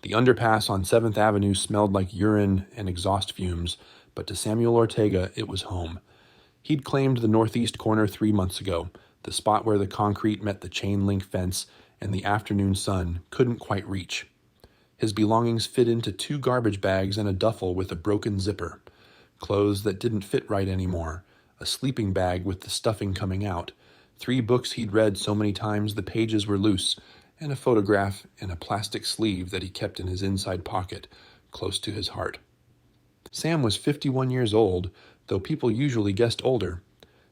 The underpass on 7th Avenue smelled like urine and exhaust fumes, but to Samuel Ortega it was home. He'd claimed the northeast corner 3 months ago, the spot where the concrete met the chain-link fence and the afternoon sun couldn't quite reach. His belongings fit into 2 garbage bags and a duffel with a broken zipper. Clothes that didn't fit right anymore, a sleeping bag with the stuffing coming out, 3 books he'd read so many times the pages were loose, and a photograph in a plastic sleeve that he kept in his inside pocket, close to his heart. Sam was 51 years old, though people usually guessed older.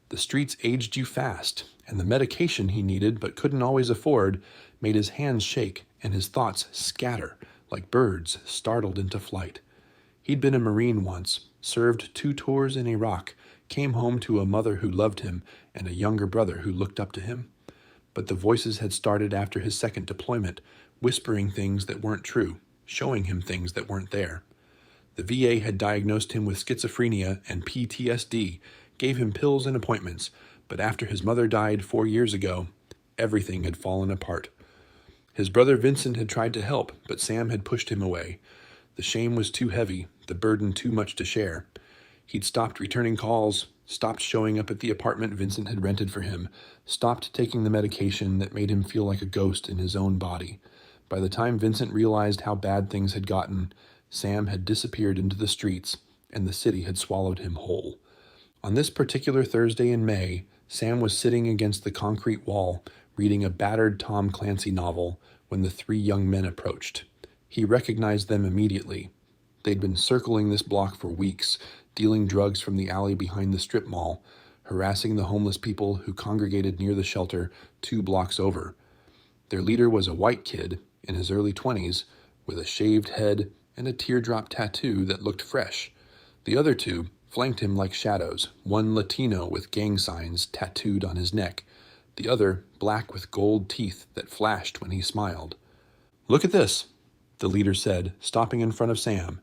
The streets aged you fast, and the medication he needed but couldn't always afford made his hands shake and his thoughts scatter like birds startled into flight. He'd been a Marine once, served 2 tours in Iraq, came home to a mother who loved him and a younger brother who looked up to him. But the voices had started after his second deployment, whispering things that weren't true, showing him things that weren't there. The VA had diagnosed him with schizophrenia and PTSD, gave him pills and appointments, but after his mother died 4 years ago, everything had fallen apart. His brother Vincent had tried to help, but Sam had pushed him away. The shame was too heavy, the burden too much to share. He'd stopped returning calls, stopped showing up at the apartment Vincent had rented for him, stopped taking the medication that made him feel like a ghost in his own body. By the time Vincent realized how bad things had gotten, Sam had disappeared into the streets, and the city had swallowed him whole. On this particular Thursday in May, Sam was sitting against the concrete wall, reading a battered Tom Clancy novel, when the 3 young men approached. He recognized them immediately. They'd been circling this block for weeks, dealing drugs from the alley behind the strip mall, harassing the homeless people who congregated near the shelter 2 blocks over. Their leader was a white kid, in his early 20s, with a shaved head and a teardrop tattoo that looked fresh. The other 2 flanked him like shadows, one Latino with gang signs tattooed on his neck, the other black with gold teeth that flashed when he smiled. "Look at this," the leader said, stopping in front of Sam.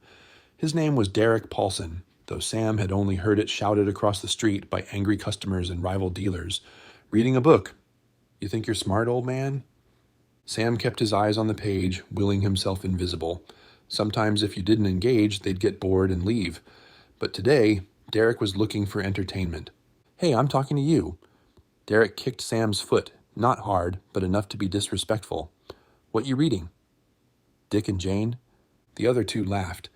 His name was Derek Paulson, though Sam had only heard it shouted across the street by angry customers and rival dealers. "Reading a book. You think you're smart, old man?" Sam kept his eyes on the page, willing himself invisible. Sometimes if you didn't engage, they'd get bored and leave. But today, Derek was looking for entertainment. "Hey, I'm talking to you." Derek kicked Sam's foot, not hard, but enough to be disrespectful. "What you reading?" "Dick and Jane?" The other 2 laughed.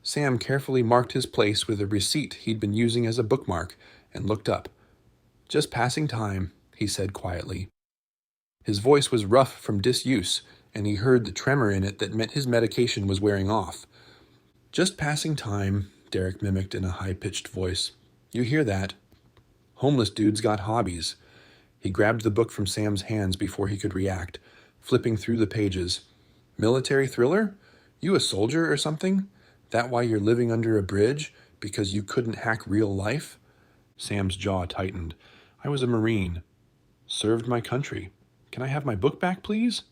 Sam carefully marked his place with a receipt he'd been using as a bookmark and looked up. "Just passing time," he said quietly. His voice was rough from disuse, and he heard the tremor in it that meant his medication was wearing off. "Just passing time," Derek mimicked in a high-pitched voice. "You hear that? Homeless dudes got hobbies." He grabbed the book from Sam's hands before he could react, flipping through the pages. "Military thriller? You a soldier or something? That why you're living under a bridge? Because you couldn't hack real life?" Sam's jaw tightened. "I was a Marine. Served my country. Can I have my book back, please?"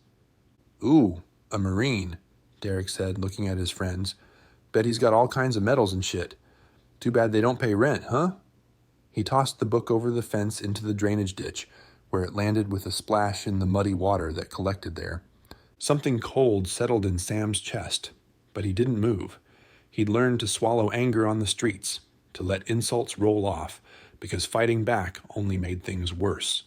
"Ooh, a Marine," Derek said, looking at his friends. "Bet he's got all kinds of medals and shit. Too bad they don't pay rent, huh?" He tossed the book over the fence into the drainage ditch, where it landed with a splash in the muddy water that collected there. Something cold settled in Sam's chest, but he didn't move. He'd learned to swallow anger on the streets, to let insults roll off, because fighting back only made things worse.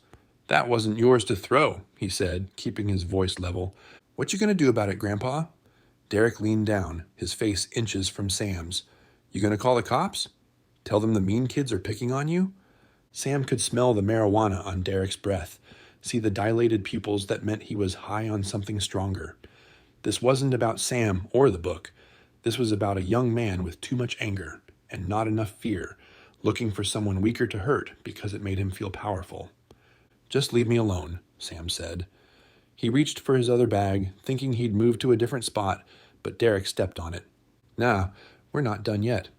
"That wasn't yours to throw," he said, keeping his voice level. "What you gonna do about it, Grandpa?" Derek leaned down, his face inches from Sam's. "You gonna call the cops? Tell them the mean kids are picking on you?" Sam could smell the marijuana on Derek's breath, see the dilated pupils that meant he was high on something stronger. This wasn't about Sam or the book. This was about a young man with too much anger and not enough fear, looking for someone weaker to hurt because it made him feel powerful. "Just leave me alone," Sam said. He reached for his other bag, thinking he'd moved to a different spot, but Derek stepped on it. "Nah, we're not done yet.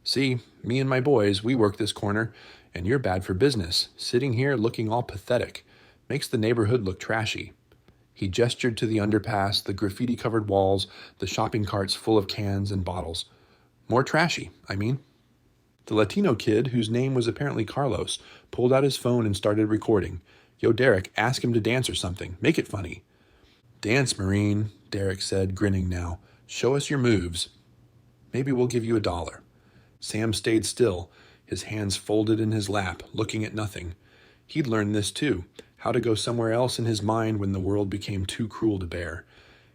See, me and my boys, we work this corner, and you're bad for business, sitting here looking all pathetic. Makes the neighborhood look trashy." He gestured to the underpass, the graffiti-covered walls, the shopping carts full of cans and bottles. "More trashy, I mean." The Latino kid, whose name was apparently Carlos, pulled out his phone and started recording. "Yo, Derek, ask him to dance or something. Make it funny." "Dance, Marine," Derek said, grinning now. "Show us your moves. Maybe we'll give you $1." Sam stayed still, his hands folded in his lap, looking at nothing. He'd learned this too, how to go somewhere else in his mind when the world became too cruel to bear.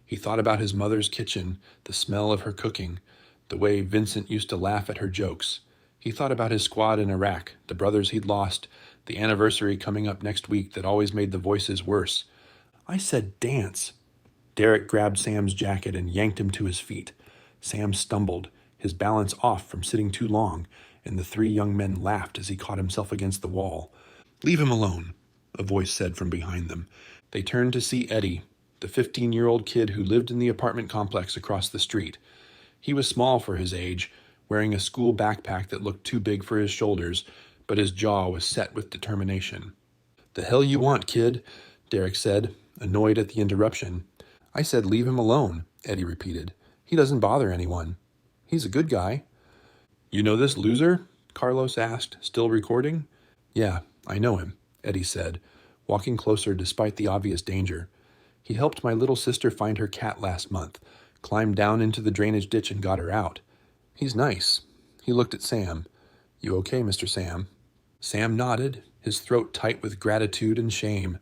He thought about his mother's kitchen, the smell of her cooking, the way Vincent used to laugh at her jokes. He thought about his squad in Iraq, the brothers he'd lost, the anniversary coming up next week that always made the voices worse. "I said dance." Derek grabbed Sam's jacket and yanked him to his feet. Sam stumbled, his balance off from sitting too long, and the 3 young men laughed as he caught himself against the wall. "Leave him alone," a voice said from behind them. They turned to see Eddie, the 15-year-old kid who lived in the apartment complex across the street. He was small for his age, wearing a school backpack that looked too big for his shoulders, but his jaw was set with determination. "The hell you want, kid?" Derek said, annoyed at the interruption. "I said leave him alone," Eddie repeated. "He doesn't bother anyone. He's a good guy." "You know this loser?" Carlos asked, still recording. "Yeah, I know him," Eddie said, walking closer despite the obvious danger. "He helped my little sister find her cat last month, climbed down into the drainage ditch and got her out. He's nice." He looked at Sam. "You okay, Mr. Sam?" Sam nodded, his throat tight with gratitude and shame.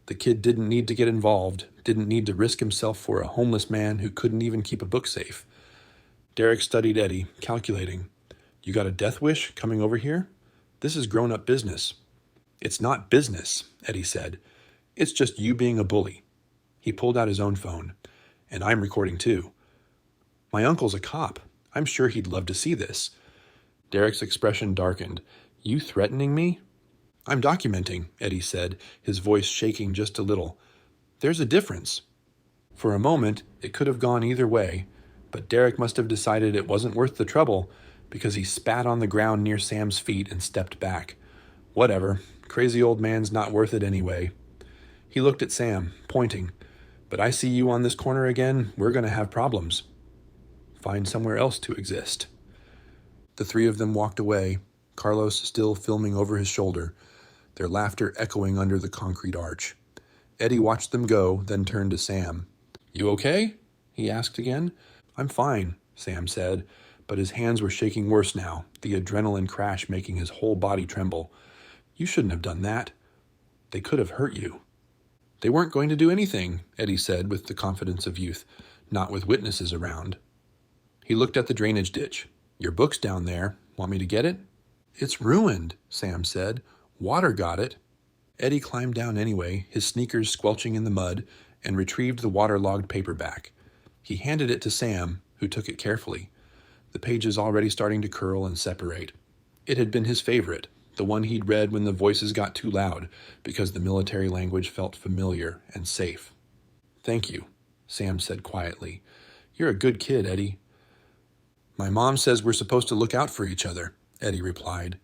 The kid didn't need to get involved, didn't need to risk himself for a homeless man who couldn't even keep a book safe. Derek studied Eddie, calculating. "You got a death wish coming over here? This is grown-up business." "It's not business," Eddie said. "It's just you being a bully." He pulled out his own phone. "And I'm recording too." "My uncle's a cop. I'm sure he'd love to see this." Derek's expression darkened. "You threatening me?" "I'm documenting," Eddie said, his voice shaking just a little. "There's a difference." For a moment, it could have gone either way, but Derek must have decided it wasn't worth the trouble because he spat on the ground near Sam's feet and stepped back. Whatever, crazy old man's not worth it anyway. He looked at Sam, pointing. "But I see you on this corner again, we're going to have problems." "Find somewhere else to exist." The 3 of them walked away, Carlos still filming over his shoulder, their laughter echoing under the concrete arch. Eddie watched them go, then turned to Sam. "You okay?" he asked again. "I'm fine," Sam said, but his hands were shaking worse now, the adrenaline crash making his whole body tremble. "You shouldn't have done that. They could have hurt you." "They weren't going to do anything," Eddie said with the confidence of youth, "not with witnesses around." He looked at the drainage ditch. "Your book's down there. Want me to get it?" "It's ruined," Sam said. "Water got it." Eddie climbed down anyway, his sneakers squelching in the mud, and retrieved the waterlogged paperback. He handed it to Sam, who took it carefully, the pages already starting to curl and separate. It had been his favorite, the one he'd read when the voices got too loud, because the military language felt familiar and safe. "Thank you," Sam said quietly. "You're a good kid, Eddie." "My mom says we're supposed to look out for each other," Eddie replied.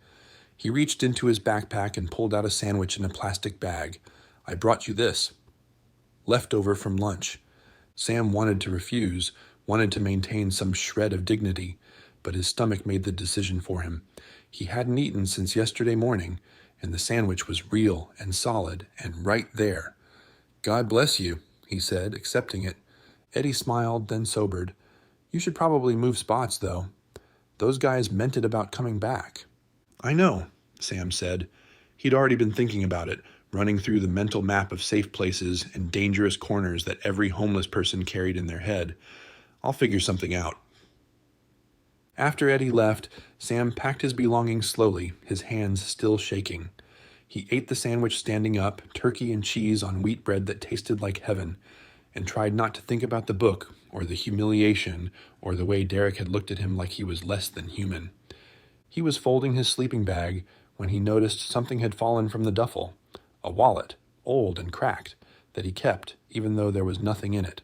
He reached into his backpack and pulled out a sandwich in a plastic bag. "I brought you this." Leftover from lunch. Sam wanted to refuse, wanted to maintain some shred of dignity, but his stomach made the decision for him. He hadn't eaten since yesterday morning, and the sandwich was real and solid and right there. "God bless you," he said, accepting it. Eddie smiled, then sobered. "You should probably move spots, though. Those guys meant it about coming back." "I know," Sam said. He'd already been thinking about it, running through the mental map of safe places and dangerous corners that every homeless person carried in their head. "I'll figure something out." After Eddie left, Sam packed his belongings slowly, his hands still shaking. He ate the sandwich standing up, turkey and cheese on wheat bread that tasted like heaven, and tried not to think about the book or the humiliation or the way Derek had looked at him like he was less than human. He was folding his sleeping bag when he noticed something had fallen from the duffel, a wallet, old and cracked, that he kept even though there was nothing in it.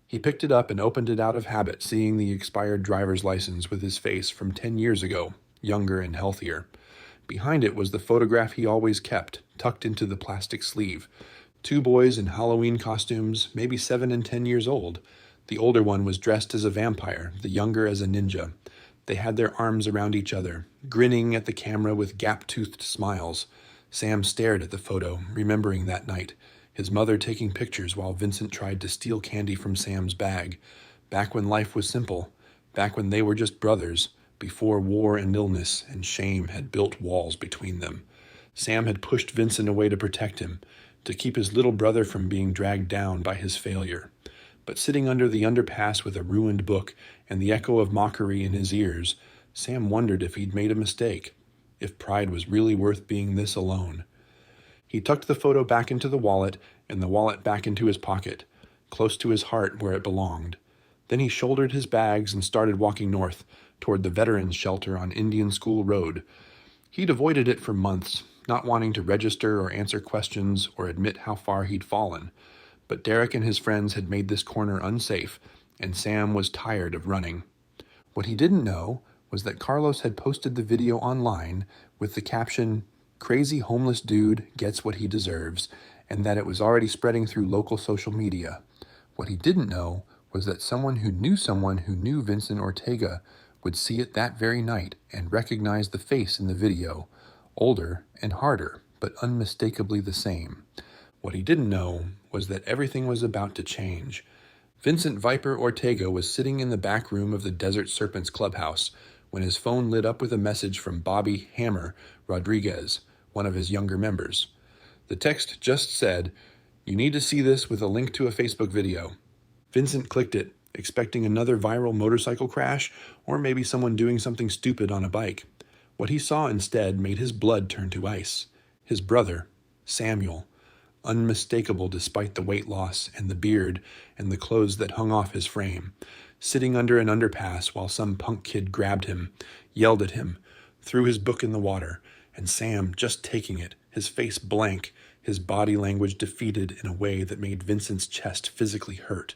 He picked it up and opened it out of habit, seeing the expired driver's license with his face from 10 years ago, younger and healthier. Behind it was the photograph he always kept, tucked into the plastic sleeve. 2 boys in Halloween costumes, maybe 7 and 10 years old. The older one was dressed as a vampire, the younger as a ninja. They had their arms around each other, grinning at the camera with gap-toothed smiles. Sam stared at the photo, remembering that night, his mother taking pictures while Vincent tried to steal candy from Sam's bag, back when life was simple, back when they were just brothers, before war and illness and shame had built walls between them. Sam had pushed Vincent away to protect him, to keep his little brother from being dragged down by his failure. But sitting under the underpass with a ruined book and the echo of mockery in his ears, Sam wondered if he'd made a mistake, if pride was really worth being this alone. He tucked the photo back into the wallet and the wallet back into his pocket, close to his heart where it belonged. Then he shouldered his bags and started walking north, toward the veterans' shelter on Indian School Road. He'd avoided it for months, not wanting to register or answer questions or admit how far he'd fallen. But Derek and his friends had made this corner unsafe, and Sam was tired of running. What he didn't know was that Carlos had posted the video online with the caption, "Crazy homeless dude gets what he deserves," and that it was already spreading through local social media. What he didn't know was that someone who knew Vincent Ortega would see it that very night and recognize the face in the video, older and harder, but unmistakably the same. What he didn't know was that everything was about to change. Vincent Viper Ortega was sitting in the back room of the Desert Serpents clubhouse when his phone lit up with a message from Bobby Hammer Rodriguez, one of his younger members. The text just said, "You need to see this with a link to a Facebook video." Vincent clicked it, expecting another viral motorcycle crash or maybe someone doing something stupid on a bike. What he saw instead made his blood turn to ice. His brother, Samuel, unmistakable despite the weight loss and the beard and the clothes that hung off his frame, sitting under an underpass while some punk kid grabbed him, yelled at him, threw his book in the water, and Sam just taking it, his face blank, his body language defeated in a way that made Vincent's chest physically hurt.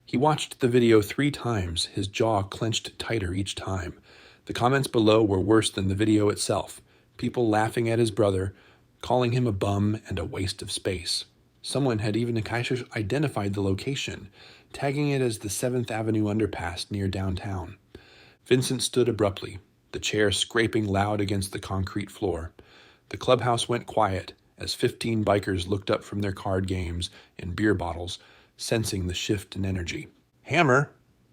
He watched the video 3 times, his jaw clenched tighter each time. The comments below were worse than the video itself. People laughing at his brother, calling him a bum and a waste of space. Someone had even identified the location, tagging it as the 7th Avenue underpass near downtown. Vincent stood abruptly, the chair scraping loud against the concrete floor. The clubhouse went quiet as 15 bikers looked up from their card games and beer bottles, sensing the shift in energy. "Hammer,"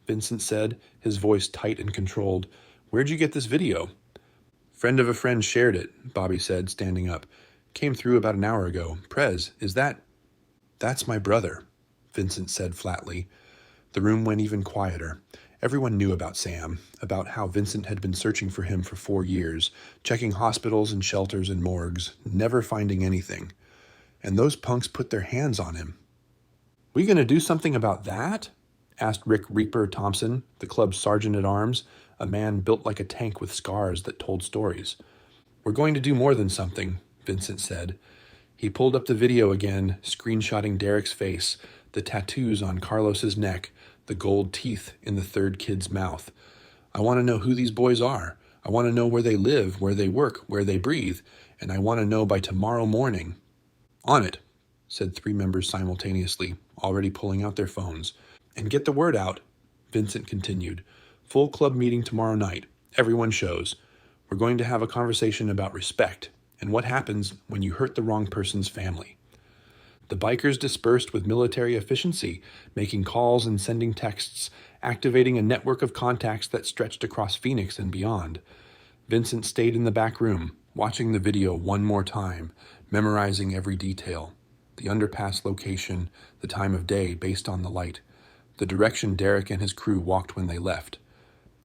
Vincent said, his voice tight and controlled. "Where'd you get this video?" "Friend of a friend shared it," Bobby said, standing up. "Came through about an hour ago. Prez, is that—" "That's my brother," Vincent said flatly. The room went even quieter. Everyone knew about Sam, about how Vincent had been searching for him for 4 years, checking hospitals and shelters and morgues, never finding anything. And those punks put their hands on him. "We gonna do something about that?" asked Rick Reaper Thompson, the club's sergeant-at-arms, a man built like a tank with scars that told stories. "We're going to do more than something," Vincent said. He pulled up the video again, screenshotting Derek's face, the tattoos on Carlos's neck, the gold teeth in the third kid's mouth. "I want to know who these boys are. I want to know where they live, where they work, where they breathe, and I want to know by tomorrow morning." "On it," said 3 members simultaneously, already pulling out their phones. "And get the word out," Vincent continued. "Full club meeting tomorrow night. Everyone shows. We're going to have a conversation about respect and what happens when you hurt the wrong person's family." The bikers dispersed with military efficiency, making calls and sending texts, activating a network of contacts that stretched across Phoenix and beyond. Vincent stayed in the back room, watching the video one more time, memorizing every detail. The underpass location, the time of day based on the light, the direction Derek and his crew walked when they left.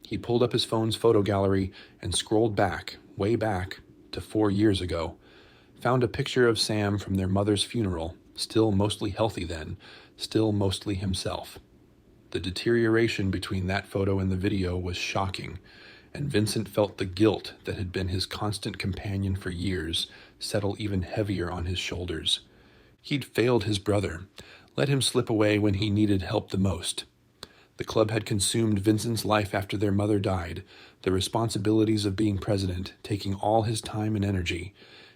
He pulled up his phone's photo gallery and scrolled back, way back, to 4 years ago. Found a picture of Sam from their mother's funeral, still mostly healthy then, still mostly himself. The deterioration between that photo and the video was shocking, and Vincent felt the guilt that had been his constant companion for years settle even heavier on his shoulders. He'd failed his brother, let him slip away when he needed help the most. The club had consumed Vincent's life after their mother died, the responsibilities of being president taking all his time and energy,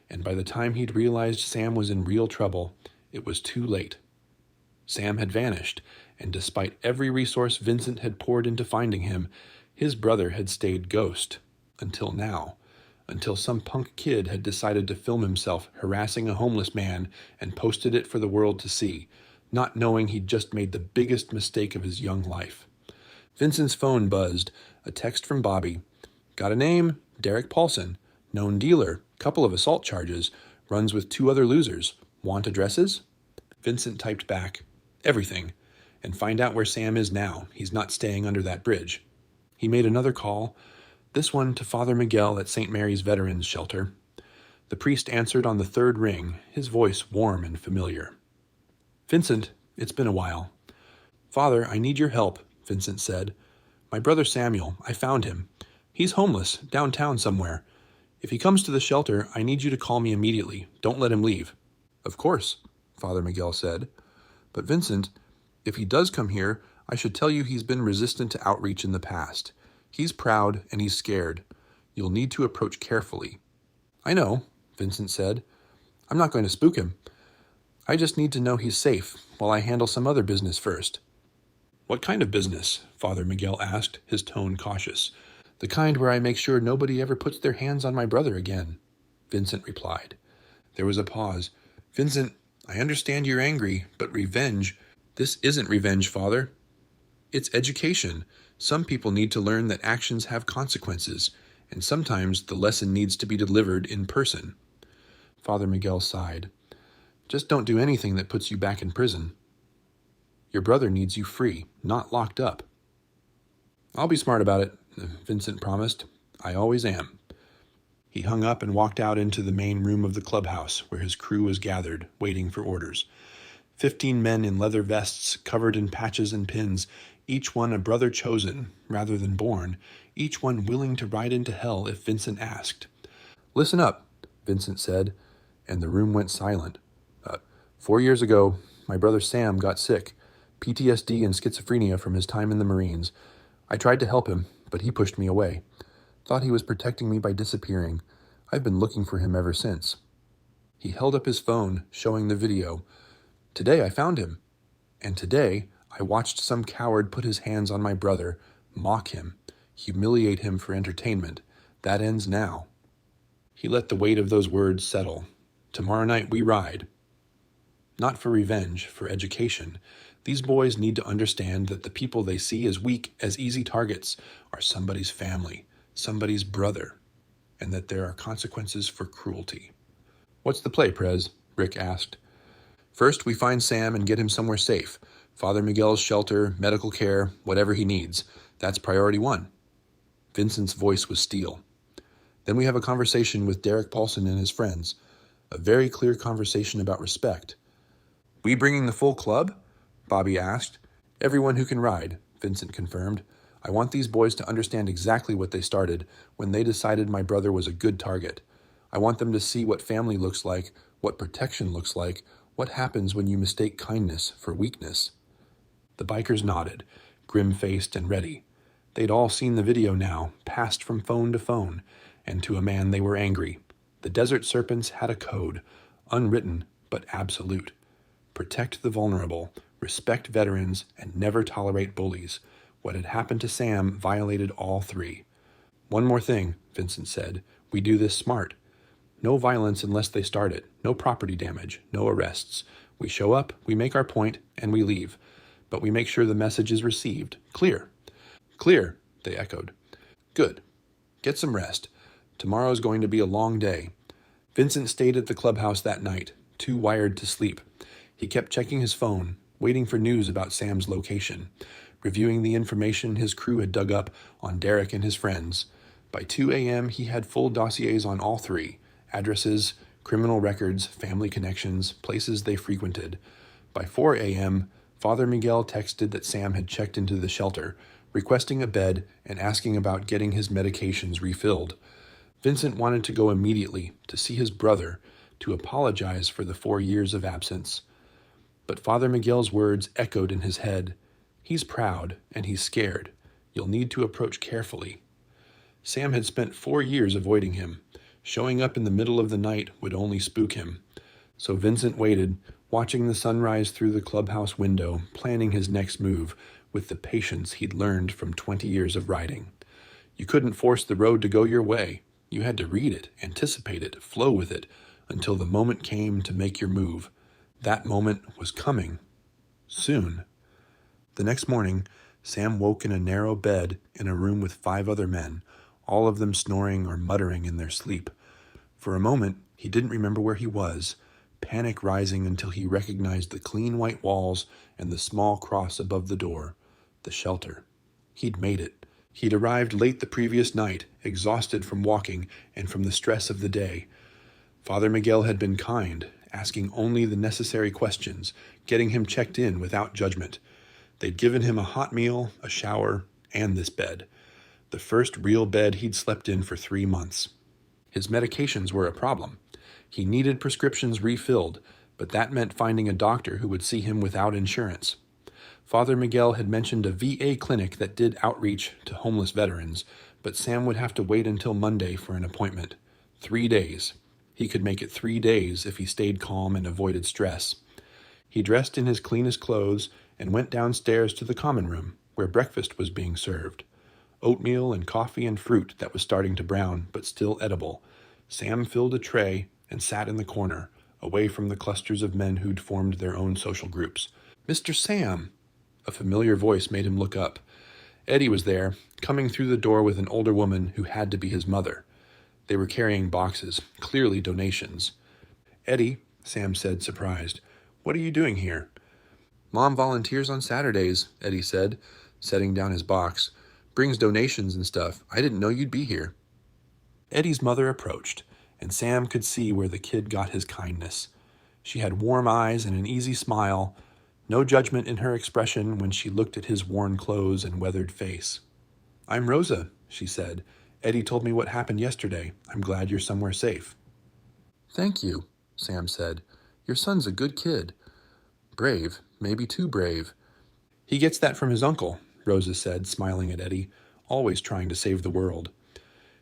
and by the time he'd realized Sam was in real trouble, it was too late. Sam had vanished, and despite every resource Vincent had poured into finding him, his brother had stayed ghost, until now, until some punk kid had decided to film himself harassing a homeless man and posted it for the world to see, not knowing he'd just made the biggest mistake of his young life. Vincent's phone buzzed, a text from Bobby. Got a name? Derek Paulson. Known dealer, couple of assault charges, runs with 2 other losers. Want addresses? Vincent typed back, everything, and find out where Sam is now. He's not staying under that bridge. He made another call, this one to Father Miguel at St. Mary's Veterans Shelter. The priest answered on the 3rd ring, his voice warm and familiar. Vincent, it's been a while. Father, I need your help, Vincent said. My brother Samuel, I found him. He's homeless, downtown somewhere. If he comes to the shelter, I need you to call me immediately. Don't let him leave. Of course, Father Miguel said. But Vincent, if he does come here, I should tell you he's been resistant to outreach in the past. He's proud and he's scared. You'll need to approach carefully. I know, Vincent said. I'm not going to spook him. I just need to know he's safe while I handle some other business first. What kind of business? Father Miguel asked, his tone cautious. The kind where I make sure nobody ever puts their hands on my brother again, Vincent replied. There was a pause. Vincent, I understand you're angry, but revenge. This isn't revenge, Father. It's education. Some people need to learn that actions have consequences, and sometimes the lesson needs to be delivered in person. Father Miguel sighed. Just don't do anything that puts you back in prison. Your brother needs you free, not locked up. I'll be smart about it, Vincent promised. I always am. He hung up and walked out into the main room of the clubhouse, where his crew was gathered, waiting for orders. 15 men in leather vests, covered in patches and pins, each one a brother chosen, rather than born, each one willing to ride into hell if Vincent asked. Listen up, Vincent said, and the room went silent. 4 years ago, my brother Sam got sick, PTSD and schizophrenia from his time in the Marines. I tried to help him, but he pushed me away. Thought he was protecting me by disappearing. I've been looking for him ever since. He held up his phone, showing the video. Today I found him. And today I watched some coward put his hands on my brother, mock him, humiliate him for entertainment. That ends now. He let the weight of those words settle. Tomorrow night we ride. Not for revenge, for education. These boys need to understand that the people they see as weak, as easy targets, are somebody's family, somebody's brother, and that there are consequences for cruelty. What's the play, Prez? Rick asked. First, we find Sam and get him somewhere safe. Father Miguel's shelter, medical care, whatever he needs. That's priority 1. Vincent's voice was steel. Then we have a conversation with Derek Paulson and his friends. A very clear conversation about respect. We bringing the full club? Bobby asked. Everyone who can ride, Vincent confirmed. I want these boys to understand exactly what they started when they decided my brother was a good target. I want them to see what family looks like, what protection looks like, what happens when you mistake kindness for weakness. The bikers nodded, grim-faced and ready. They'd all seen the video now, passed from phone to phone, and to a man they were angry. The Desert Serpents had a code, unwritten but absolute. Protect the vulnerable, respect veterans, and never tolerate bullies. What had happened to Sam violated all 3. One more thing, Vincent said. We do this smart. No violence unless they start it. No property damage. No arrests. We show up, we make our point, and we leave. But we make sure the message is received. Clear. Clear, they echoed. Good. Get some rest. Tomorrow's going to be a long day. Vincent stayed at the clubhouse that night, too wired to sleep. He kept checking his phone, waiting for news about Sam's location, reviewing the information his crew had dug up on Derek and his friends. By 2 a.m., he had full dossiers on all 3, addresses, criminal records, family connections, places they frequented. By 4 a.m., Father Miguel texted that Sam had checked into the shelter, requesting a bed and asking about getting his medications refilled. Vincent wanted to go immediately to see his brother, to apologize for the 4 years of absence. But Father Miguel's words echoed in his head. He's proud, and he's scared. You'll need to approach carefully. Sam had spent 4 years avoiding him. Showing up in the middle of the night would only spook him. So Vincent waited, watching the sunrise through the clubhouse window, planning his next move, with the patience he'd learned from 20 years of riding. You couldn't force the road to go your way, You had to read it, anticipate it, flow with it, until the moment came to make your move. That moment was coming. Soon. The next morning, Sam woke in a narrow bed in a room with 5 other men, all of them snoring or muttering in their sleep. For a moment, he didn't remember where he was, panic rising until he recognized the clean white walls and the small cross above the door, the shelter. He'd made it. He'd arrived late the previous night, exhausted from walking and from the stress of the day. Father Miguel had been kind, asking only the necessary questions, getting him checked in without judgment. They'd given him a hot meal, a shower, and this bed. The first real bed he'd slept in for 3 months. His medications were a problem. He needed prescriptions refilled, but that meant finding a doctor who would see him without insurance. Father Miguel had mentioned a VA clinic that did outreach to homeless veterans, but Sam would have to wait until Monday for an appointment. 3 days. He could make it 3 days if he stayed calm and avoided stress. He dressed in his cleanest clothes and went downstairs to the common room, where breakfast was being served. Oatmeal and coffee and fruit that was starting to brown, but still edible. Sam filled a tray and sat in the corner, away from the clusters of men who'd formed their own social groups. "Mr. Sam!" A familiar voice made him look up. Eddie was there, coming through the door with an older woman who had to be his mother. They were carrying boxes, clearly donations. "Eddie," Sam said, surprised, "what are you doing here?" "Mom volunteers on Saturdays," Eddie said, setting down his box. "Brings donations and stuff. I didn't know you'd be here." Eddie's mother approached, and Sam could see where the kid got his kindness. She had warm eyes and an easy smile, no judgment in her expression when she looked at his worn clothes and weathered face. "I'm Rosa," she said. "Eddie told me what happened yesterday. I'm glad you're somewhere safe." "Thank you," Sam said. "Your son's a good kid. Brave, maybe too brave." "He gets that from his uncle," Rosa said, smiling at Eddie, always trying to save the world.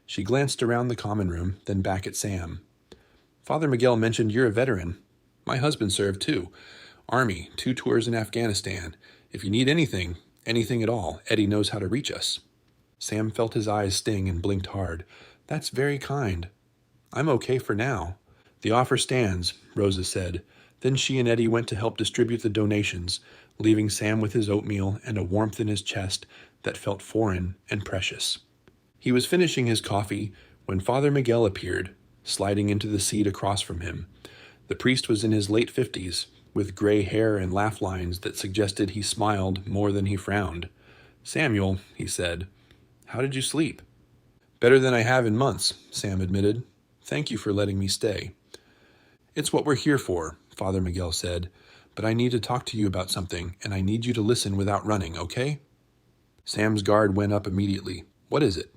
She glanced around the common room, then back at Sam. "Father Miguel mentioned you're a veteran. My husband served too. Army, 2 tours in Afghanistan. If you need anything at all, Eddie knows how to reach us." Sam felt his eyes sting and blinked hard. "That's very kind. I'm okay for now." "The offer stands," Rosa said. Then she and Eddie went to help distribute the donations, leaving Sam with his oatmeal and a warmth in his chest that felt foreign and precious. He was finishing his coffee when Father Miguel appeared, sliding into the seat across from him. The priest was in his late 50s, with gray hair and laugh lines that suggested he smiled more than he frowned. "Samuel," he said, "how did you sleep?" "Better than I have in months," Sam admitted. "Thank you for letting me stay." "It's what we're here for," Father Miguel said, "but I need to talk to you about something, and I need you to listen without running, okay?" Sam's guard went up immediately. "What is it?"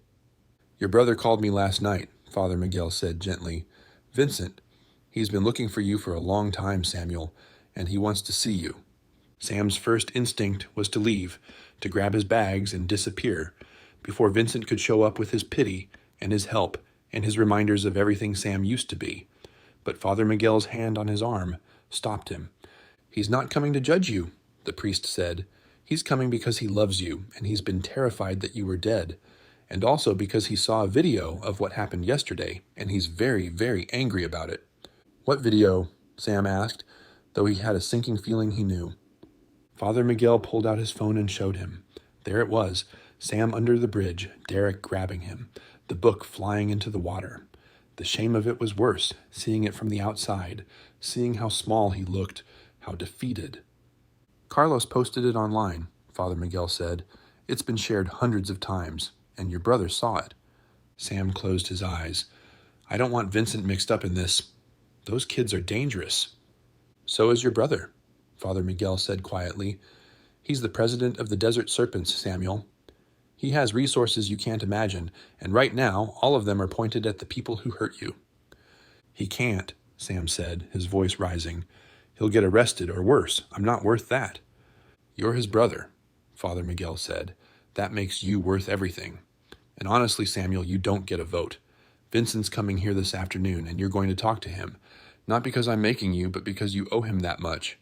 "Your brother called me last night," Father Miguel said gently. "Vincent, he's been looking for you for a long time, Samuel, and he wants to see you." Sam's first instinct was to leave, to grab his bags and disappear, before Vincent could show up with his pity and his help and his reminders of everything Sam used to be. But Father Miguel's hand on his arm stopped him. "He's not coming to judge you," the priest said. "He's coming because he loves you, and he's been terrified that you were dead, and also because he saw a video of what happened yesterday, and he's very, very angry about it." "What video?" Sam asked, though he had a sinking feeling he knew. Father Miguel pulled out his phone and showed him. There it was, Sam under the bridge, Derek grabbing him, the book flying into the water. The shame of it was worse, seeing it from the outside, seeing how small he looked, how defeated. "Carlos posted it online," Father Miguel said. "It's been shared hundreds of times, and your brother saw it." Sam closed his eyes. "I don't want Vincent mixed up in this. Those kids are dangerous." "So is your brother," Father Miguel said quietly. "He's the president of the Desert Serpents, Samuel. He has resources you can't imagine, and right now, all of them are pointed at the people who hurt you." "He can't," Sam said, his voice rising. "He'll get arrested, or worse. I'm not worth that." "You're his brother," Father Miguel said. "That makes you worth everything. And honestly, Samuel, you don't get a vote. Vincent's coming here this afternoon, and you're going to talk to him. Not because I'm making you, but because you owe him that much."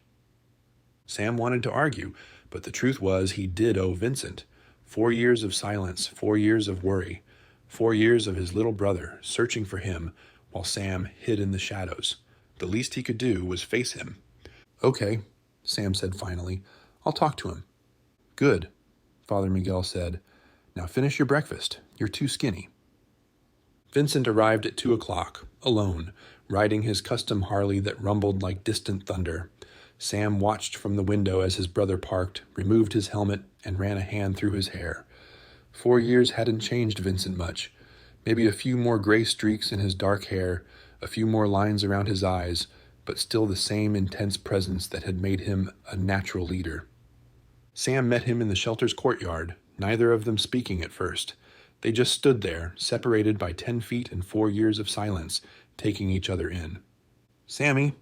Sam wanted to argue, but the truth was he did owe Vincent. 4 years of silence, 4 years of worry. 4 years of his little brother searching for him while Sam hid in the shadows. The least he could do was face him. "Okay," Sam said finally. "I'll talk to him." "Good," Father Miguel said. "Now finish your breakfast. You're too skinny." Vincent arrived at 2 o'clock, alone, riding his custom Harley that rumbled like distant thunder. Sam watched from the window as his brother parked, removed his helmet, and ran a hand through his hair. 4 years hadn't changed Vincent much. Maybe a few more gray streaks in his dark hair, a few more lines around his eyes, but still the same intense presence that had made him a natural leader. Sam met him in the shelter's courtyard, neither of them speaking at first. They just stood there, separated by 10 feet and 4 years of silence, taking each other in. "Sammy,"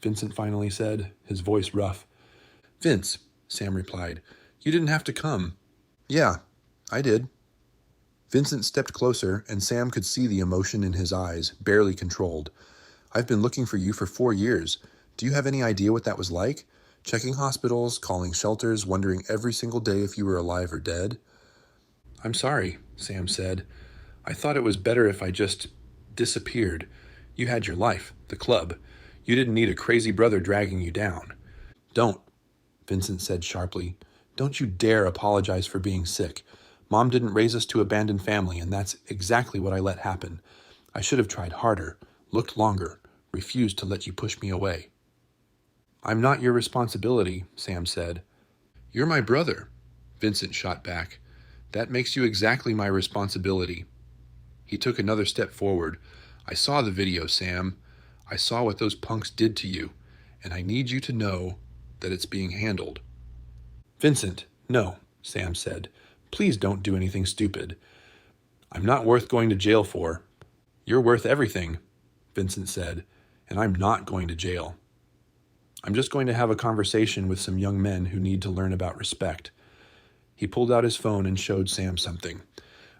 Vincent finally said, his voice rough. "Vince," Sam replied, "you didn't have to come." "Yeah, I did." Vincent stepped closer, and Sam could see the emotion in his eyes, barely controlled. "I've been looking for you for 4 years. Do you have any idea what that was like? Checking hospitals, calling shelters, wondering every single day if you were alive or dead." "I'm sorry," Sam said. "I thought it was better if I just disappeared. You had your life, the club. You didn't need a crazy brother dragging you down." "Don't," Vincent said sharply. "Don't you dare apologize for being sick. Mom didn't raise us to abandon family, and that's exactly what I let happen. I should have tried harder, looked longer, refused to let you push me away." "I'm not your responsibility," Sam said. "You're my brother," Vincent shot back. "That makes you exactly my responsibility." He took another step forward. "I saw the video, Sam. I saw what those punks did to you, and I need you to know that it's being handled." "Vincent, no," Sam said. "Please don't do anything stupid. I'm not worth going to jail for." "You're worth everything," Vincent said, "and I'm not going to jail. I'm just going to have a conversation with some young men who need to learn about respect." He pulled out his phone and showed Sam something.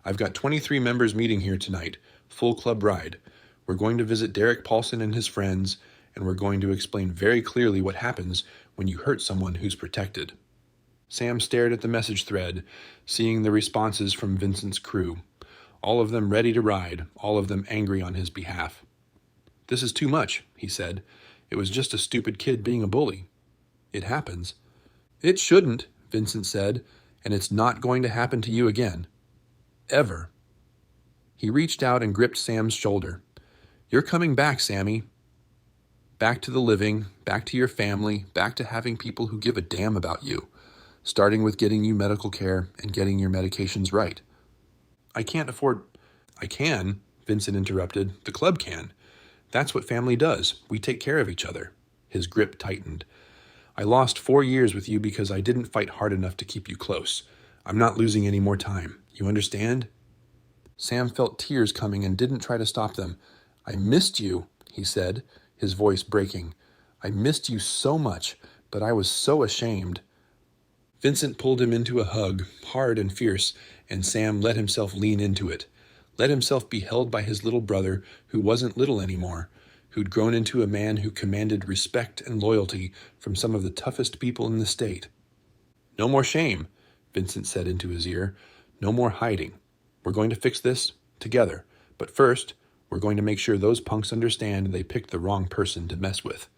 "I've got 23 members meeting here tonight, full club ride. We're going to visit Derek Paulson and his friends, and we're going to explain very clearly what happens when you hurt someone who's protected." Sam stared at the message thread, seeing the responses from Vincent's crew. All of them ready to ride, all of them angry on his behalf. "This is too much," he said. "It was just a stupid kid being a bully." "It happens." "It shouldn't," Vincent said, "and it's not going to happen to you again. Ever." He reached out and gripped Sam's shoulder. "You're coming back, Sammy. Back to the living, back to your family, back to having people who give a damn about you, starting with getting you medical care and getting your medications right." "I can't afford—" "I can," Vincent interrupted. "The club can. That's what family does. We take care of each other." His grip tightened. "I lost 4 years with you because I didn't fight hard enough to keep you close. I'm not losing any more time. You understand?" Sam felt tears coming and didn't try to stop them. "I missed you," he said, his voice breaking. "I missed you so much, but I was so ashamed." Vincent pulled him into a hug, hard and fierce, and Sam let himself lean into it, let himself be held by his little brother who wasn't little anymore, who'd grown into a man who commanded respect and loyalty from some of the toughest people in the state. "No more shame," Vincent said into his ear. "No more hiding. We're going to fix this together, but first, we're going to make sure those punks understand they picked the wrong person to mess with."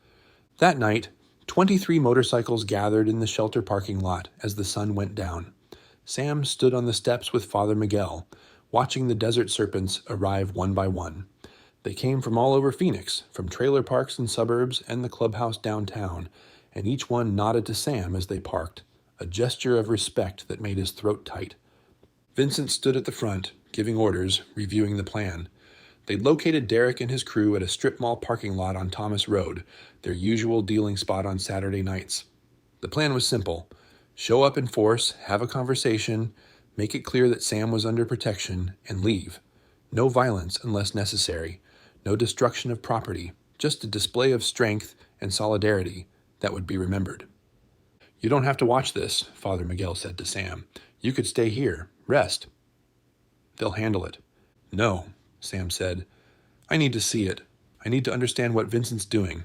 That night, 23 motorcycles gathered in the shelter parking lot as the sun went down. Sam stood on the steps with Father Miguel, watching the desert serpents arrive one by one. They came from all over Phoenix, from trailer parks and suburbs and the clubhouse downtown, and each one nodded to Sam as they parked, a gesture of respect that made his throat tight. Vincent stood at the front, giving orders, reviewing the plan. They'd located Derek and his crew at a strip mall parking lot on Thomas Road, their usual dealing spot on Saturday nights. The plan was simple. Show up in force, have a conversation, make it clear that Sam was under protection, and leave. No violence unless necessary. No destruction of property. Just a display of strength and solidarity that would be remembered. "You don't have to watch this," Father Miguel said to Sam. "You could stay here. Rest. They'll handle it." "No," Sam said. "I need to see it. I need to understand what Vincent's doing."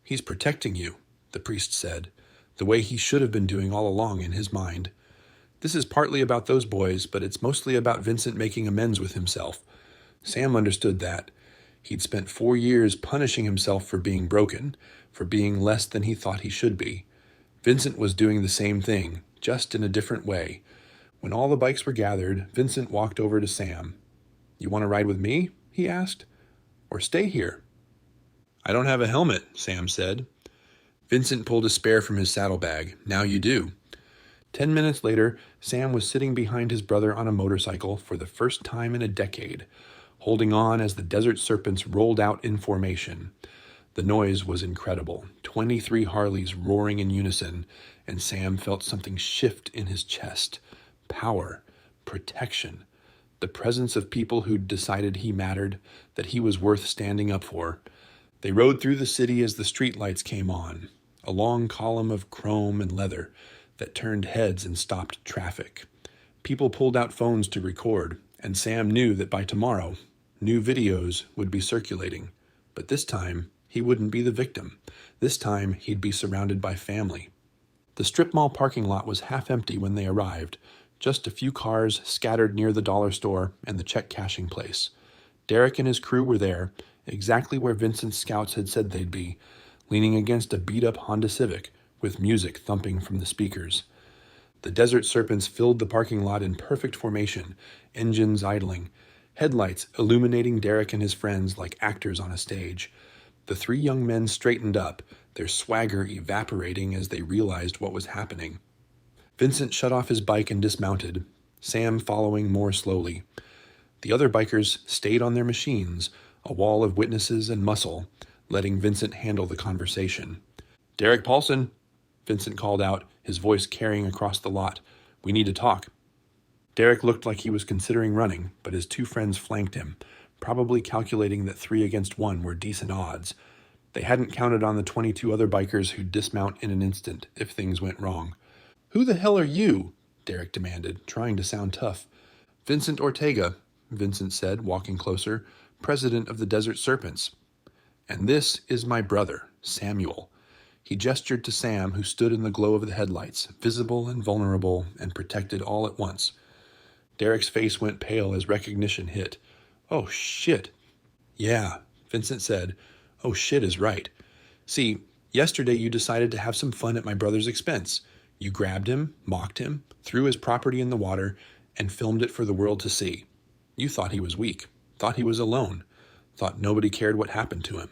"He's protecting you," the priest said, the way he should have been doing all along in his mind. This is partly about those boys, but it's mostly about Vincent making amends with himself. Sam understood that. He'd spent 4 years punishing himself for being broken, for being less than he thought he should be. Vincent was doing the same thing, just in a different way. When all the bikes were gathered, Vincent walked over to Sam. "You want to ride with me?" he asked. "Or stay here?" "I don't have a helmet," Sam said. Vincent pulled a spare from his saddlebag. "Now you do." 10 minutes later, Sam was sitting behind his brother on a motorcycle for the first time in a decade, holding on as the Desert Serpents rolled out in formation. The noise was incredible. 23 Harleys roaring in unison, and Sam felt something shift in his chest. Power, protection, the presence of people who'd decided he mattered, that he was worth standing up for. They rode through the city as the streetlights came on, a long column of chrome and leather that turned heads and stopped traffic. People pulled out phones to record, and Sam knew that by tomorrow, new videos would be circulating. But this time, he wouldn't be the victim. This time, he'd be surrounded by family. The strip mall parking lot was half empty when they arrived, just a few cars scattered near the dollar store and the check cashing place. Derek and his crew were there, exactly where Vincent's scouts had said they'd be, leaning against a beat-up Honda Civic, with music thumping from the speakers. The Desert Serpents filled the parking lot in perfect formation, engines idling, headlights illuminating Derek and his friends like actors on a stage. The 3 young men straightened up, their swagger evaporating as they realized what was happening. Vincent shut off his bike and dismounted, Sam following more slowly. The other bikers stayed on their machines, a wall of witnesses and muscle, letting Vincent handle the conversation. "Derek Paulson," Vincent called out, his voice carrying across the lot. "We need to talk." Derek looked like he was considering running, but his 2 friends flanked him, probably calculating that 3 against 1 were decent odds. They hadn't counted on the 22 other bikers who'd dismount in an instant if things went wrong. "Who the hell are you?" Derek demanded, trying to sound tough. "Vincent Ortega," Vincent said, walking closer, "president of the Desert Serpents. And this is my brother, Samuel." He gestured to Sam, who stood in the glow of the headlights, visible and vulnerable and protected all at once. Derek's face went pale as recognition hit. "Oh, shit." "Yeah," Vincent said. "Oh, shit is right. See, yesterday you decided to have some fun at my brother's expense. You grabbed him, mocked him, threw his property in the water, and filmed it for the world to see. You thought he was weak, thought he was alone, thought nobody cared what happened to him."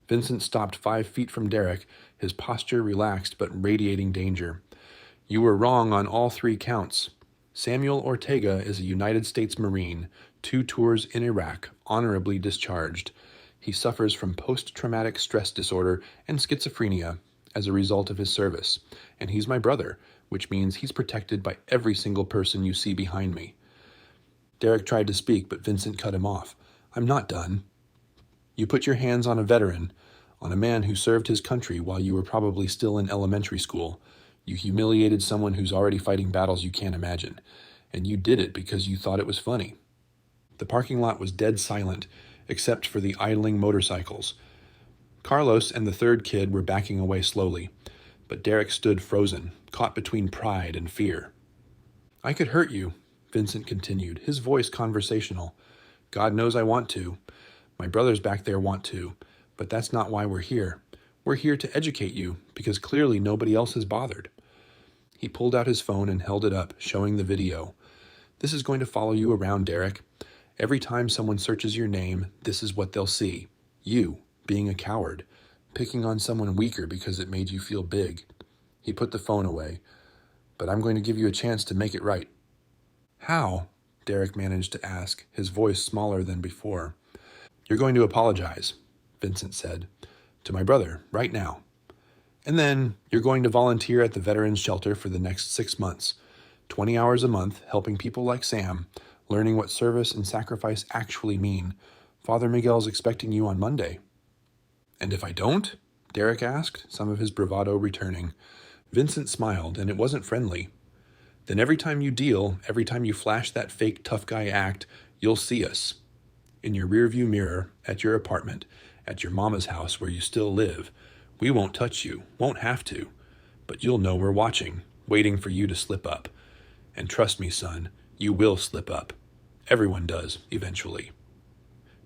Vincent stopped 5 feet from Derek, his posture relaxed but radiating danger. "You were wrong on all 3 counts. Samuel Ortega is a United States Marine, 2 tours in Iraq, honorably discharged. He suffers from post-traumatic stress disorder and schizophrenia as a result of his service, and he's my brother, which means he's protected by every single person you see behind me." Derek tried to speak, but Vincent cut him off. "I'm not done. You put your hands on a veteran, on a man who served his country while you were probably still in elementary school. You humiliated someone who's already fighting battles you can't imagine, and you did it because you thought it was funny." The parking lot was dead silent, except for the idling motorcycles. Carlos and the 3rd kid were backing away slowly, but Derek stood frozen, caught between pride and fear. "I could hurt you," Vincent continued, his voice conversational. "God knows I want to. My brothers back there want to, but that's not why we're here. We're here to educate you, because clearly nobody else has bothered." He pulled out his phone and held it up, showing the video. "This is going to follow you around, Derek. Every time someone searches your name, this is what they'll see. You, being a coward, picking on someone weaker because it made you feel big." He put the phone away. "But I'm going to give you a chance to make it right." "How?" Derek managed to ask, his voice smaller than before. "You're going to apologize," Vincent said, "to my brother, right now. And then you're going to volunteer at the Veterans Shelter for the next 6 months, 20 hours a month, helping people like Sam, learning what service and sacrifice actually mean. Father Miguel's expecting you on Monday." "And if I don't?" Derek asked, some of his bravado returning. Vincent smiled, and it wasn't friendly. "Then every time you deal, every time you flash that fake tough guy act, you'll see us. In your rearview mirror, at your apartment, at your mama's house where you still live. We won't touch you, won't have to, but you'll know we're watching, waiting for you to slip up. And trust me, son, you will slip up. Everyone does, eventually.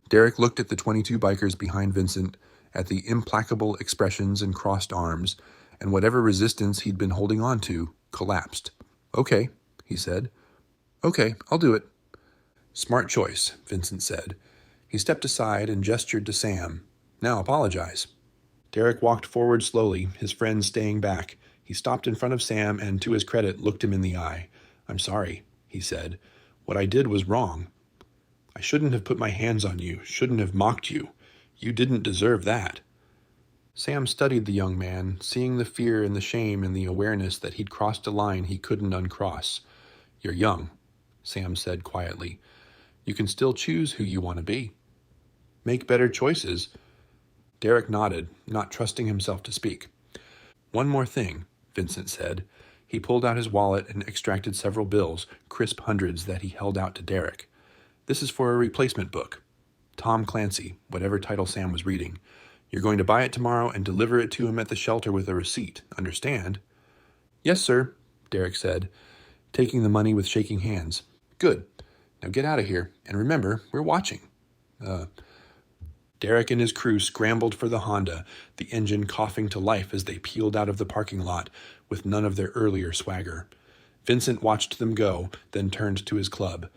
Derek looked at the 22 bikers behind Vincent, at the implacable expressions and crossed arms, and whatever resistance he'd been holding on to collapsed. "Okay," he said. "Okay, I'll do it." "Smart choice," Vincent said. He stepped aside and gestured to Sam. "Now apologize." Derek walked forward slowly, his friend staying back. He stopped in front of Sam and, to his credit, looked him in the eye. "I'm sorry," he said. "What I did was wrong. I shouldn't have put my hands on you, shouldn't have mocked you. You didn't deserve that." Sam studied the young man, seeing the fear and the shame and the awareness that he'd crossed a line he couldn't uncross. "You're young," Sam said quietly. "You can still choose who you want to be. Make better choices." Derek nodded, not trusting himself to speak. "One more thing," Vincent said. He pulled out his wallet and extracted several bills, crisp hundreds that he held out to Derek. "This is for a replacement book. Tom Clancy, whatever title Sam was reading. You're going to buy it tomorrow and deliver it to him at the shelter with a receipt. Understand?" "Yes, sir," Derek said, taking the money with shaking hands. "Good. Now get out of here, and remember, we're watching." Derek and his crew scrambled for the Honda, the engine coughing to life as they peeled out of the parking lot with none of their earlier swagger. Vincent watched them go, then turned to his club.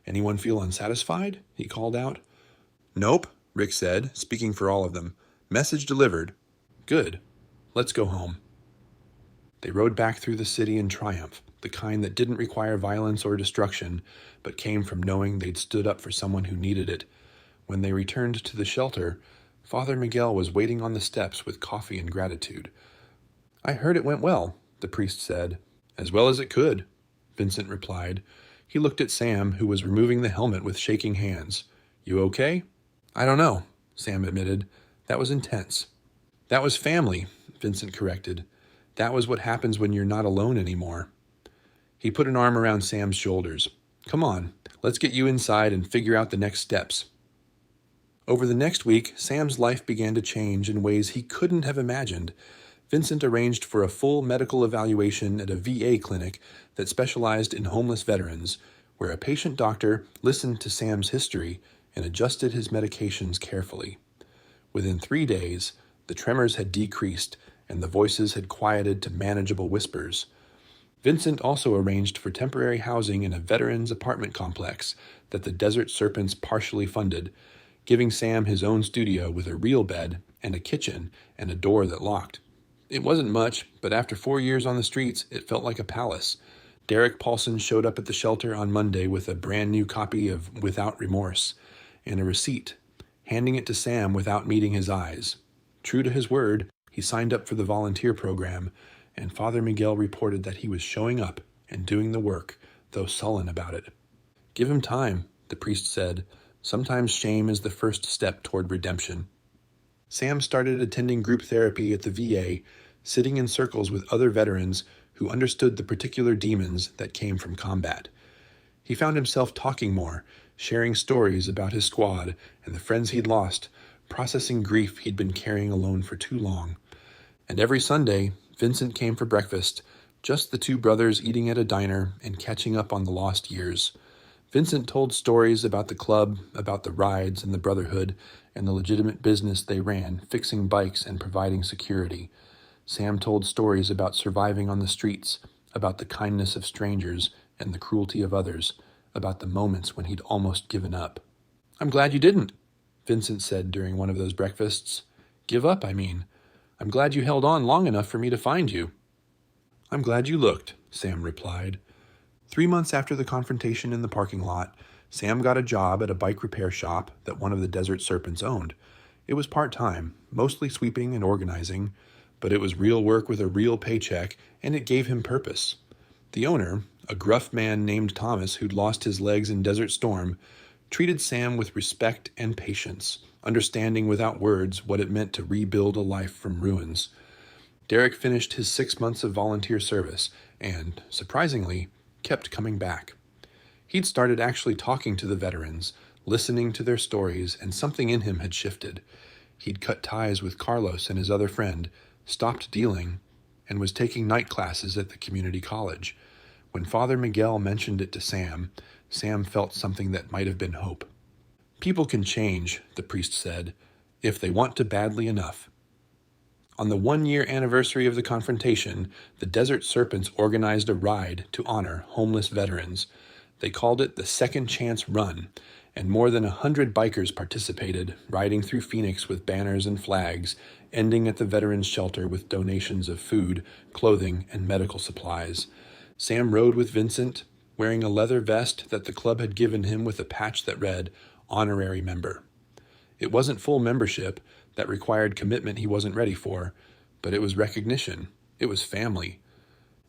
"Anyone feel unsatisfied?" he called out. "Nope," Rick said, speaking for all of them. "Message delivered." "Good. Let's go home." They rode back through the city in triumph, the kind that didn't require violence or destruction, but came from knowing they'd stood up for someone who needed it. When they returned to the shelter, Father Miguel was waiting on the steps with coffee and gratitude. "I heard it went well," the priest said. "As well as it could," Vincent replied. He looked at Sam, who was removing the helmet with shaking hands. "You okay?" "I don't know," Sam admitted. "That was intense." "That was family," Vincent corrected. "That was what happens when you're not alone anymore." He put an arm around Sam's shoulders. "Come on, let's get you inside and figure out the next steps." Over the next week, Sam's life began to change in ways he couldn't have imagined. Vincent arranged for a full medical evaluation at a VA clinic that specialized in homeless veterans, where a patient doctor listened to Sam's history and adjusted his medications carefully. Within 3 days, the tremors had decreased and the voices had quieted to manageable whispers. Vincent also arranged for temporary housing in a veterans apartment complex that the Desert Serpents partially funded, giving Sam his own studio with a real bed and a kitchen and a door that locked. It wasn't much, but after 4 years on the streets, it felt like a palace. Derek Paulson showed up at the shelter on Monday with a brand new copy of Without Remorse and a receipt, handing it to Sam without meeting his eyes. True to his word, he signed up for the volunteer program, and Father Miguel reported that he was showing up and doing the work, though sullen about it. "Give him time," the priest said. "Sometimes shame is the first step toward redemption." Sam started attending group therapy at the VA, sitting in circles with other veterans who understood the particular demons that came from combat. He found himself talking more, sharing stories about his squad and the friends he'd lost, processing grief he'd been carrying alone for too long. And every Sunday, Vincent came for breakfast, just the two brothers eating at a diner and catching up on the lost years. Vincent told stories about the club, about the rides and the brotherhood, and the legitimate business they ran, fixing bikes and providing security. Sam told stories about surviving on the streets, about the kindness of strangers and the cruelty of others, about the moments when he'd almost given up. "I'm glad you didn't," Vincent said during one of those breakfasts. "Give up, I mean. I'm glad you held on long enough for me to find you." "I'm glad you looked," Sam replied. 3 months after the confrontation in the parking lot, Sam got a job at a bike repair shop that one of the Desert Serpents owned. It was part-time, mostly sweeping and organizing, but it was real work with a real paycheck, and it gave him purpose. The owner, a gruff man named Thomas who'd lost his legs in Desert Storm, treated Sam with respect and patience, understanding without words what it meant to rebuild a life from ruins. Derek finished his 6 months of volunteer service and, surprisingly, kept coming back. He'd started actually talking to the veterans, listening to their stories, and something in him had shifted. He'd cut ties with Carlos and his other friend, stopped dealing, and was taking night classes at the community college. When Father Miguel mentioned it to Sam, Sam felt something that might have been hope. People can change, the priest said, if they want to badly enough. On the 1-year anniversary of the confrontation, the Desert Serpents organized a ride to honor homeless veterans. They called it the Second Chance Run, and more than 100 bikers participated, riding through Phoenix with banners and flags, ending at the veterans' shelter with donations of food, clothing, and medical supplies. Sam rode with Vincent, wearing a leather vest that the club had given him with a patch that read, "Honorary Member." It wasn't full membership, that required commitment he wasn't ready for, but it was recognition. It was family.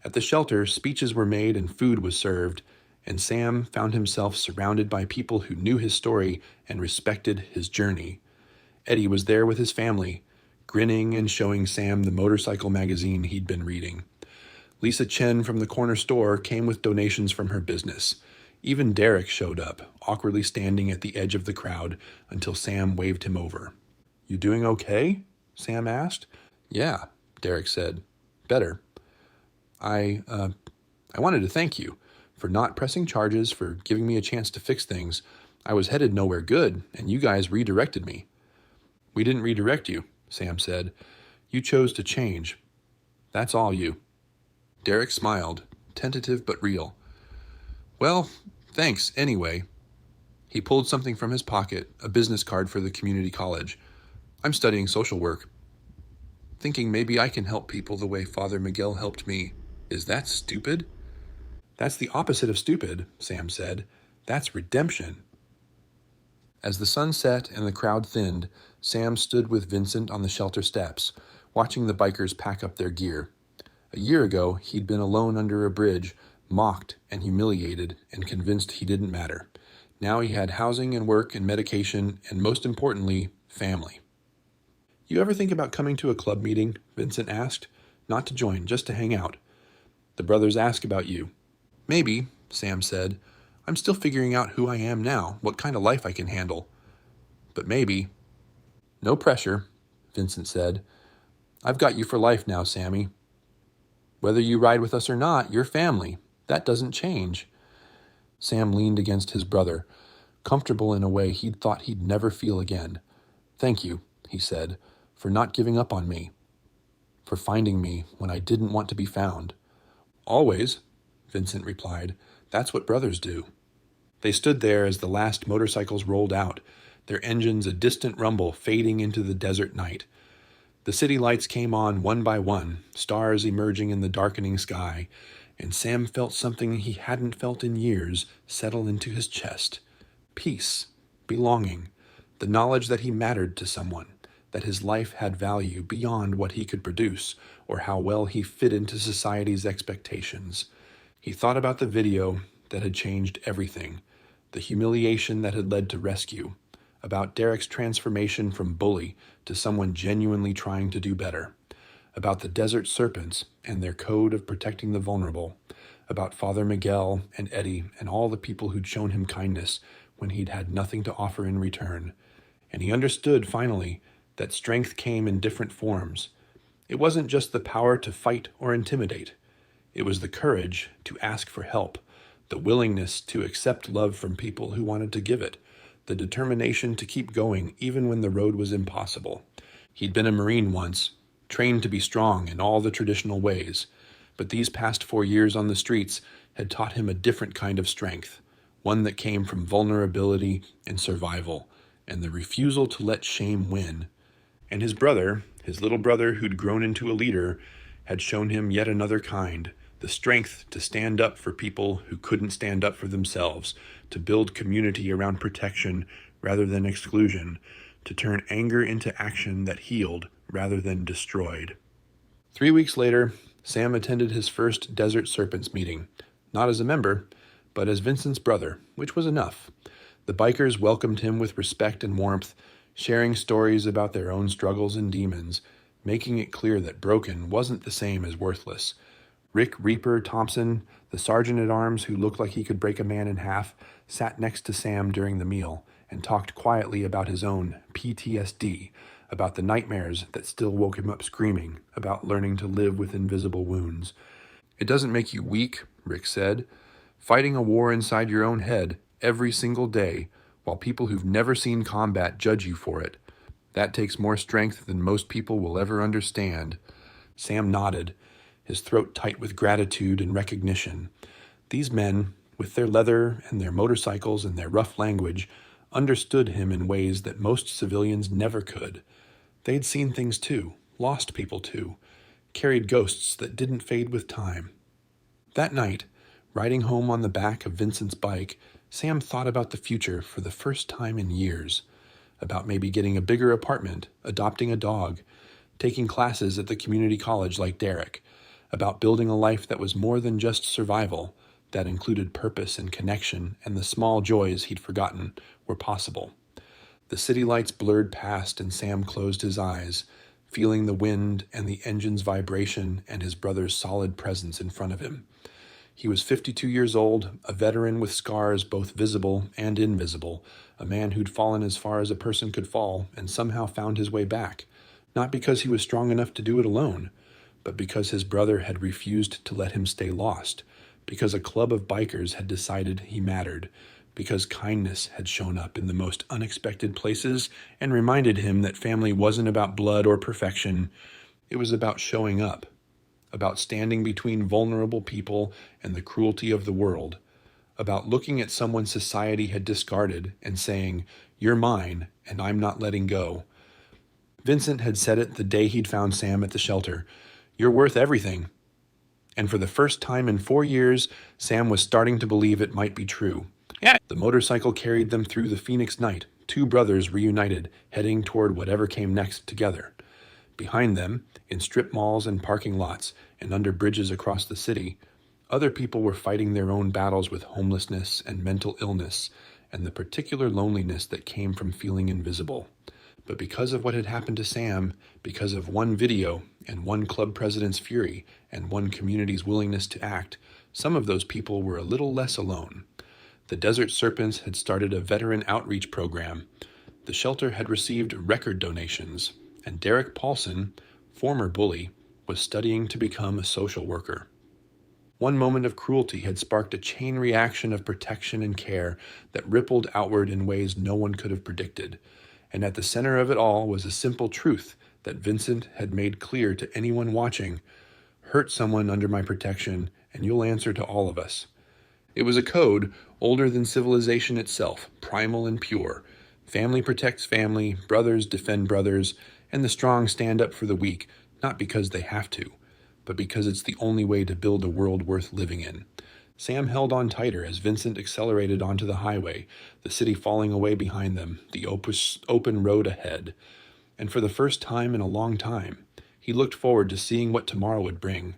At the shelter, speeches were made and food was served, and Sam found himself surrounded by people who knew his story and respected his journey. Eddie was there with his family, grinning and showing Sam the motorcycle magazine he'd been reading. Lisa Chen from the corner store came with donations from her business. Even Derek showed up, awkwardly standing at the edge of the crowd until Sam waved him over. "You doing okay?" Sam asked. "Yeah," Derek said. "Better. I wanted to thank you for not pressing charges, for giving me a chance to fix things. I was headed nowhere good, and you guys redirected me." "We didn't redirect you," Sam said. "You chose to change. That's all you." Derek smiled, tentative but real. "Well, thanks anyway." He pulled something from his pocket, a business card for the community college. "I'm studying social work. Thinking maybe I can help people the way Father Miguel helped me. Is that stupid?" "That's the opposite of stupid," Sam said. "That's redemption." As the sun set and the crowd thinned, Sam stood with Vincent on the shelter steps, watching the bikers pack up their gear. A year ago, he'd been alone under a bridge, mocked and humiliated and convinced he didn't matter. Now he had housing and work and medication and, most importantly, family. "You ever think about coming to a club meeting?" Vincent asked. "Not to join, just to hang out. The brothers ask about you." "Maybe," Sam said. "I'm still figuring out who I am now, what kind of life I can handle. But maybe." "No pressure," Vincent said. "I've got you for life now, Sammy. Whether you ride with us or not, you're family. That doesn't change." Sam leaned against his brother, comfortable in a way he'd thought he'd never feel again. "Thank you," he said, "for not giving up on me. For finding me when I didn't want to be found." "Always," Vincent replied. "That's what brothers do." They stood there as the last motorcycles rolled out, their engines a distant rumble fading into the desert night. The city lights came on one by one, stars emerging in the darkening sky, and Sam felt something he hadn't felt in years settle into his chest. Peace, belonging, the knowledge that he mattered to someone, that his life had value beyond what he could produce or how well he fit into society's expectations. He thought about the video that had changed everything, the humiliation that had led to rescue, about Derek's transformation from bully to someone genuinely trying to do better, about the Desert Serpents and their code of protecting the vulnerable, about Father Miguel and Eddie and all the people who'd shown him kindness when he'd had nothing to offer in return. And he understood, finally, that strength came in different forms. It wasn't just the power to fight or intimidate. It was the courage to ask for help, the willingness to accept love from people who wanted to give it, the determination to keep going even when the road was impossible. He'd been a Marine once, trained to be strong in all the traditional ways, but these past 4 years on the streets had taught him a different kind of strength, one that came from vulnerability and survival, and the refusal to let shame win. And his brother, his little brother who'd grown into a leader, had shown him yet another kind, the strength to stand up for people who couldn't stand up for themselves, to build community around protection rather than exclusion, to turn anger into action that healed rather than destroyed. 3 weeks later, Sam attended his first Desert Serpents meeting, not as a member, but as Vincent's brother, which was enough. The bikers welcomed him with respect and warmth, sharing stories about their own struggles and demons, making it clear that broken wasn't the same as worthless. Rick Reaper Thompson, the sergeant-at-arms who looked like he could break a man in half, sat next to Sam during the meal and talked quietly about his own PTSD, about the nightmares that still woke him up screaming, about learning to live with invisible wounds. "It doesn't make you weak," Rick said. "Fighting a war inside your own head every single day while people who've never seen combat judge you for it. That takes more strength than most people will ever understand." Sam nodded, his throat tight with gratitude and recognition. These men, with their leather and their motorcycles and their rough language, understood him in ways that most civilians never could. They'd seen things too, lost people too, carried ghosts that didn't fade with time. That night, riding home on the back of Vincent's bike, Sam thought about the future for the first time in years. About maybe getting a bigger apartment, adopting a dog, taking classes at the community college like Derek. About building a life that was more than just survival, that included purpose and connection, and the small joys he'd forgotten were possible. The city lights blurred past, and Sam closed his eyes, feeling the wind and the engine's vibration and his brother's solid presence in front of him. He was 52 years old, a veteran with scars both visible and invisible, a man who'd fallen as far as a person could fall and somehow found his way back, not because he was strong enough to do it alone, but because his brother had refused to let him stay lost, because a club of bikers had decided he mattered, because kindness had shown up in the most unexpected places and reminded him that family wasn't about blood or perfection. It was about showing up, about standing between vulnerable people and the cruelty of the world, about looking at someone society had discarded and saying, "You're mine, and I'm not letting go." Vincent had said it the day he'd found Sam at the shelter. "You're worth everything." And for the first time in 4 years, Sam was starting to believe it might be true. Yeah. The motorcycle carried them through the Phoenix night, two brothers reunited, heading toward whatever came next together. Behind them, in strip malls and parking lots, and under bridges across the city, other people were fighting their own battles with homelessness and mental illness, and the particular loneliness that came from feeling invisible. But because of what had happened to Sam, because of one video and one club president's fury and one community's willingness to act, some of those people were a little less alone. The Desert Serpents had started a veteran outreach program. The shelter had received record donations, and Derek Paulson, former bully, was studying to become a social worker. One moment of cruelty had sparked a chain reaction of protection and care that rippled outward in ways no one could have predicted. And at the center of it all was a simple truth that Vincent had made clear to anyone watching: hurt someone under my protection, and you'll answer to all of us. It was a code older than civilization itself, primal and pure. Family protects family, brothers defend brothers, and the strong stand up for the weak, not because they have to, but because it's the only way to build a world worth living in. Sam held on tighter as Vincent accelerated onto the highway, the city falling away behind them, the open road ahead. And for the first time in a long time, he looked forward to seeing what tomorrow would bring.